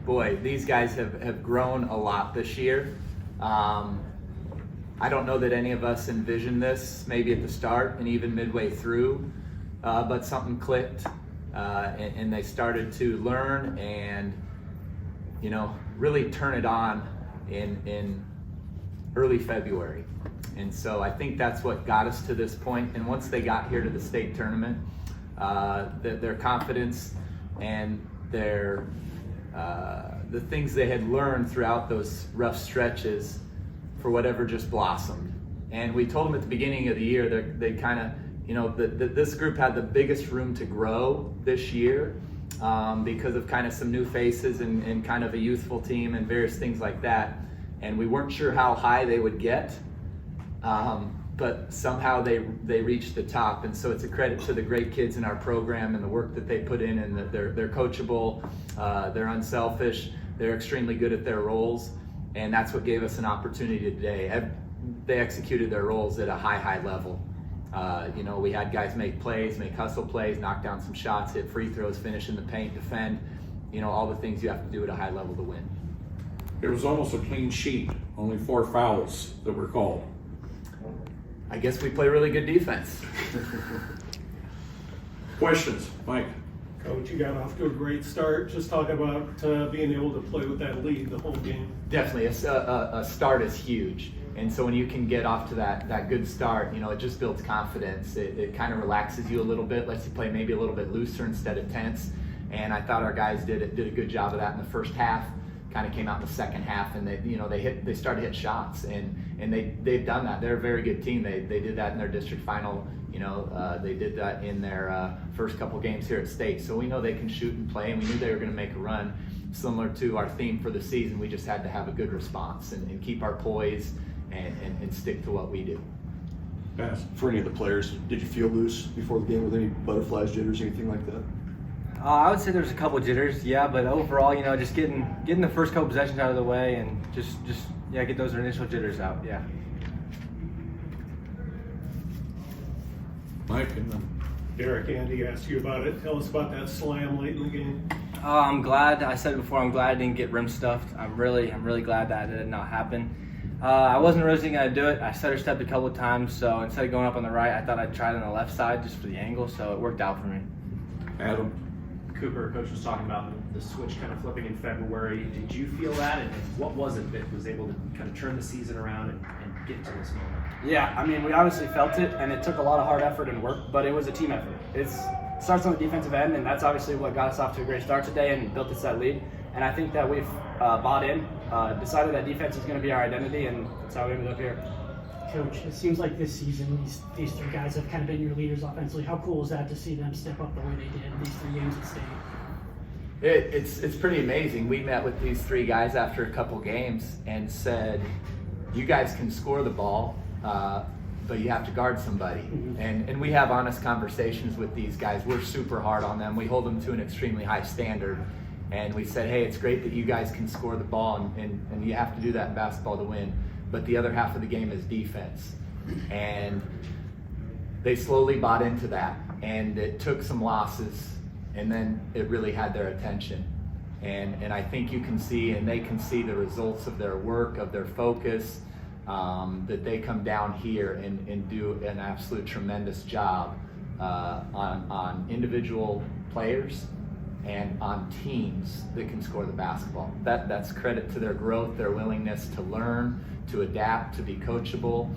boy, these guys have grown a lot this year. I don't know that any of us envisioned this maybe at the start and even midway through, but something clicked and they started to learn and, really turn it on in early February. And so I think that's what got us to this point. And once they got here to the state tournament, their confidence and the things they had learned throughout those rough stretches, for whatever, just blossomed. And we told them at the beginning of the year they kind of, this group had the biggest room to grow this year because of kind of some new faces and kind of a youthful team and various things like that. And we weren't sure how high they would get, but somehow they reached the top. And so it's a credit to the great kids in our program and the work that they put in, and that they're coachable, they're unselfish, they're extremely good at their roles. And that's what gave us an opportunity today. They executed their roles at a high level. We had guys make plays, make hustle plays, knock down some shots, hit free throws, finish in the paint, defend, all the things you have to do at a high level to win. It was almost a clean sheet, only 4 fouls that were called. I guess we play really good defense. Questions, Mike? Coach, you got off to a great start. Just talk about being able to play with that lead the whole game. Definitely, a start is huge. And so when you can get off to that good start, it just builds confidence. It kind of relaxes you a little bit, lets you play maybe a little bit looser instead of tense. And I thought our guys did a good job of that in the first half. Kind of came out in the second half, and they started to hit shots, and they've done that. They're a very good team. They did that in their district final. They did that in their first couple games here at state. So we know they can shoot and play, and we knew they were going to make a run. Similar to our theme for the season, we just had to have a good response and keep our poise and stick to what we do. Pass. For any of the players, did you feel loose before the game with any butterflies, jitters, anything like that? I would say there's a couple jitters, yeah, but overall, just getting the first couple possessions out of the way and just get those initial jitters out, yeah. Mike, and then Derek, Andy asked you about it. Tell us about that slam late in the game. I'm glad. I said it before. I'm glad I didn't get rim stuffed. I'm really glad that did not happen. I wasn't originally going to do it. I stutter stepped a couple of times, so instead of going up on the right, I thought I'd try it on the left side just for the angle. So it worked out for me. Adam. Cooper, coach was talking about the switch kind of flipping in February. Did you feel that, and what was it that was able to kind of turn the season around and get to this moment? Yeah, we obviously felt it, and it took a lot of hard effort and work, but it was a team effort. It starts on the defensive end, and that's obviously what got us off to a great start today and built us that lead. And I think that we've bought in, decided that defense is going to be our identity, and that's how we ended up here. Coach, it seems like this season these 3 guys have kind of been your leaders offensively. How cool is that to see them step up the way they did in these 3 games at state? It's pretty amazing. We met with these 3 guys after a couple games and said, you guys can score the ball, but you have to guard somebody. Mm-hmm. And we have honest conversations with these guys. We're super hard on them. We hold them to an extremely high standard. And we said, hey, it's great that you guys can score the ball, and you have to do that in basketball to win. But the other half of the game is defense. And they slowly bought into that. And it took some losses, and then it really had their attention. And I think you can see, and they can see the results of their work, of their focus, that they come down here and do an absolute tremendous job on individual players and on teams that can score the basketball. That's credit to their growth, their willingness to learn, to adapt, to be coachable.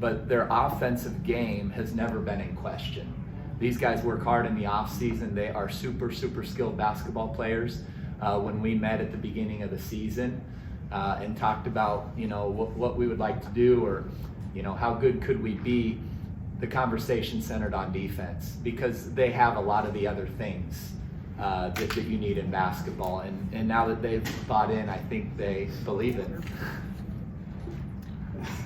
But their offensive game has never been in question. These guys work hard in the off season. They are super skilled basketball players. When we met at the beginning of the season and talked about what we would like to do, or how good could we be, the conversation centered on defense, because they have a lot of the other things that you need in basketball. And now that they've bought in, I think they believe it.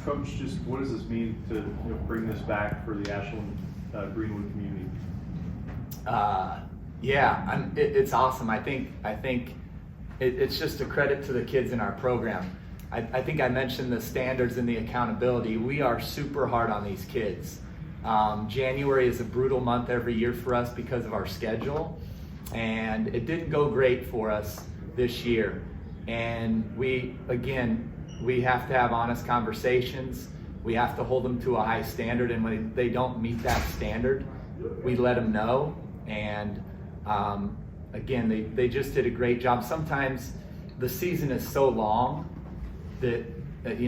Coach, just what does this mean to bring this back for the Ashland-Greenwood community? It's awesome. I think it's just a credit to the kids in our program. I think I mentioned the standards and the accountability. We are super hard on these kids. January is a brutal month every year for us because of our schedule, and it didn't go great for us this year. And we have to have honest conversations. We have to hold them to a high standard, and when they don't meet that standard, we let them know. And again, they just did a great job. Sometimes the season is so long that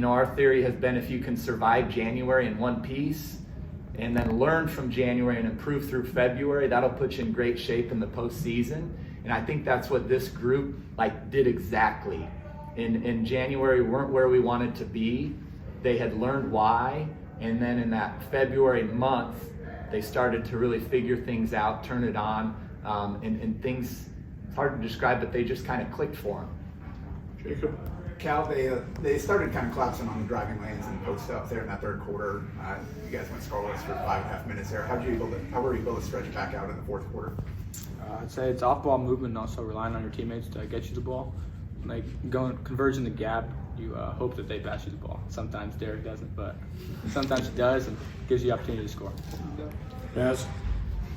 our theory has been, if you can survive January in one piece and then learn from January and improve through February, that'll put you in great shape in the postseason. And I think that's what this group did exactly. In January, we weren't where we wanted to be. They had learned why, and then in that February month, they started to really figure things out, turn it on, and things, it's hard to describe, but they just kind of clicked for them. Jacob? Cal, they started kind of collapsing on the driving lanes and post up there in that third quarter. You guys went scoreless for 5.5 minutes there. How were you able to stretch it back out in the fourth quarter? I'd say it's off-ball movement and also relying on your teammates to get you the ball. Converging the gap, you hope that they pass you the ball. Sometimes Derek doesn't, but sometimes he does, and gives you the opportunity to score. Baz?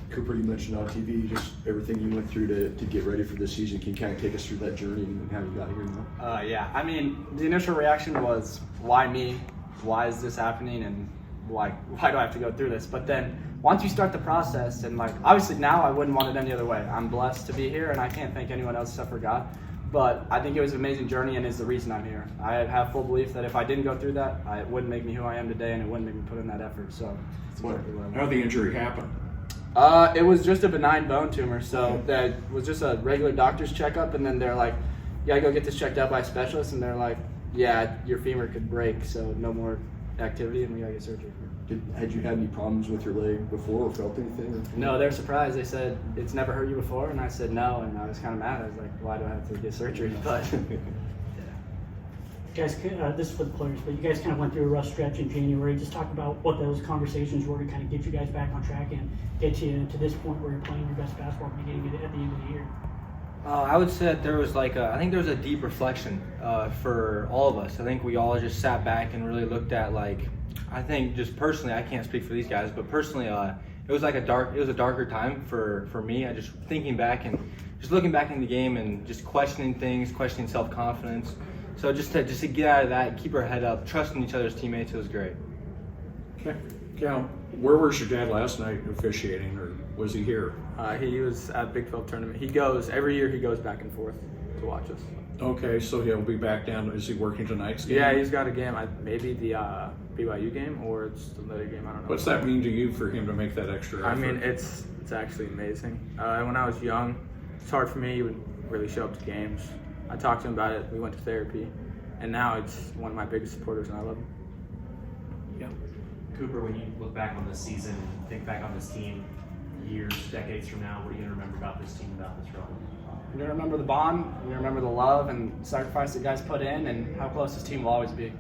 Cooper, you mentioned on TV just everything you went through to get ready for this season. Can you kind of take us through that journey and how you got here? Yeah, I mean, the initial reaction was, why me? Why is this happening? And why do I have to go through this? But then once you start the process, and obviously now I wouldn't want it any other way. I'm blessed to be here, and I can't thank anyone else except for God. But I think it was an amazing journey and is the reason I'm here. I have full belief that if I didn't go through that, it wouldn't make me who I am today, and it wouldn't make me put in that effort. So it's exactly what I want. How did the injury happen? It was just a benign bone tumor, so that was just a regular doctor's checkup, and then they're like, you gotta go get this checked out by a specialist, and they're like, yeah, your femur could break, so no more activity, and we gotta get surgery. Had you had any problems with your leg before or felt anything? No, they're surprised. They said, it's never hurt you before, and I said no, and I was kind of mad. I was like, why do I have to get surgery? But Guys, this is for the players, but you guys kind of went through a rough stretch in January. Just talk about what those conversations were to kind of get you guys back on track and get you to this point where you're playing your best basketball beginning at the end of the year. I would say that there was I think there was a deep reflection for all of us. I think we all just sat back and really looked at I think just personally, I can't speak for these guys, but personally, it was a darker time for me. I just thinking back and just looking back in the game and just questioning things, questioning self-confidence. So just to get out of that and keep our head up, trusting each other's teammates, it was great. Okay. Cal, where was your dad last night officiating, or was he here? He was at Big 12 tournament. Every year he goes back and forth to watch us. Okay, so he'll be back down. Is he working tonight's game? Yeah, he's got a game. Maybe the BYU game, or it's another game. I don't know. What's that mean to you for him to make that extra effort? I mean, it's actually amazing. When I was young, it's hard for me. He would really show up to games. I talked to him about it. We went to therapy, and now it's one of my biggest supporters, and I love him. Yeah. Cooper, when you look back on this season and think back on this team years, decades from now, what are you going to remember about this team, about this run? You're going to remember the bond, you're going to remember the love and sacrifice that guys put in, and how close this team will always be.